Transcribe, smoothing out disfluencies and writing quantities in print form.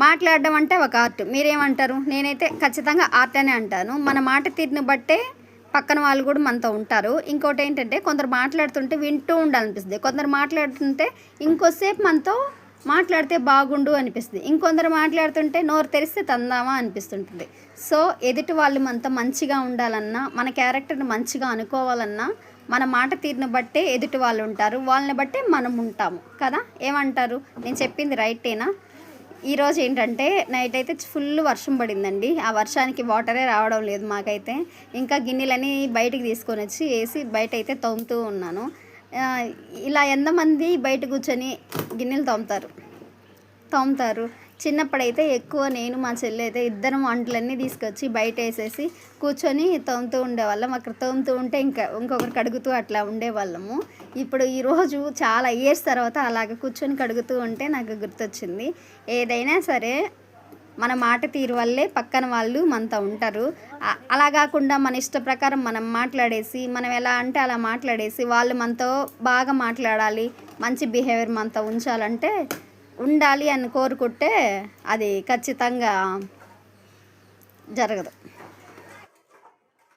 మాట్లాడడం అంటే ఒక ఆర్ట్. మీరేమంటారు? నేనైతే ఖచ్చితంగా ఆర్ట్ అనే అంటాను. మన మాట తీరుని బట్టే పక్కన వాళ్ళు కూడా మనతో ఉంటారు. ఇంకోటి ఏంటంటే కొందరు మాట్లాడుతుంటే వింటూ ఉండాలనిపిస్తుంది. కొందరు మాట్లాడుతుంటే ఇంకోసేపు మనతో మాట్లాడితే బాగుండు అనిపిస్తుంది. ఇంకొందరు మాట్లాడుతుంటే నోరు తెరిస్తే తందామా అనిపిస్తుంటుంది. సో ఎదుటి వాళ్ళు మనతో మంచిగా ఉండాలన్నా, మన క్యారెక్టర్ని మంచిగా అనుకోవాలన్నా మన మాట తీరుని బట్టే ఎదుటి వాళ్ళు ఉంటారు. వాళ్ళని బట్టే మనం ఉంటాము కదా. ఏమంటారు? నేను చెప్పింది రైటేనా? ఈరోజు ఏంటంటే నైట్ అయితే ఫుల్ వర్షం పడిందండి. ఆ వర్షానికి వాటరే రావడం లేదు మాకైతే. ఇంకా గిన్నెలని బయటికి తీసుకొని వచ్చి వేసి బయట అయితే తోముతూ ఉన్నాను. ఇలా ఎంతమంది బయట కూర్చొని గిన్నెలు తోముతారు. చిన్నప్పుడైతే ఎక్కువ నేను మా చెల్లి అయితే ఇద్దరం వంటలన్నీ తీసుకొచ్చి బయట వేసేసి కూర్చొని తోముతూ ఉండేవాళ్ళం. అక్కడ తోముతూ ఉంటే ఇంకొకరు కడుగుతూ అట్లా ఉండేవాళ్ళము. ఇప్పుడు ఈరోజు చాలా ఇయర్స్ తర్వాత అలాగ కూర్చొని కడుగుతూ ఉంటే నాకు గుర్తొచ్చింది. ఏదైనా సరే మన మాట తీరు వల్లే పక్కన వాళ్ళు మనతో ఉంటారు. అలా కాకుండా మన ఇష్ట ప్రకారం మనం మాట్లాడేసి, మనం ఎలా అంటే అలా మాట్లాడేసి వాళ్ళు మనతో బాగా మాట్లాడాలి, మంచి బిహేవియర్ మనతో ఉండాలి అని కోరుకుంటే అది ఖచ్చితంగా జరగదు.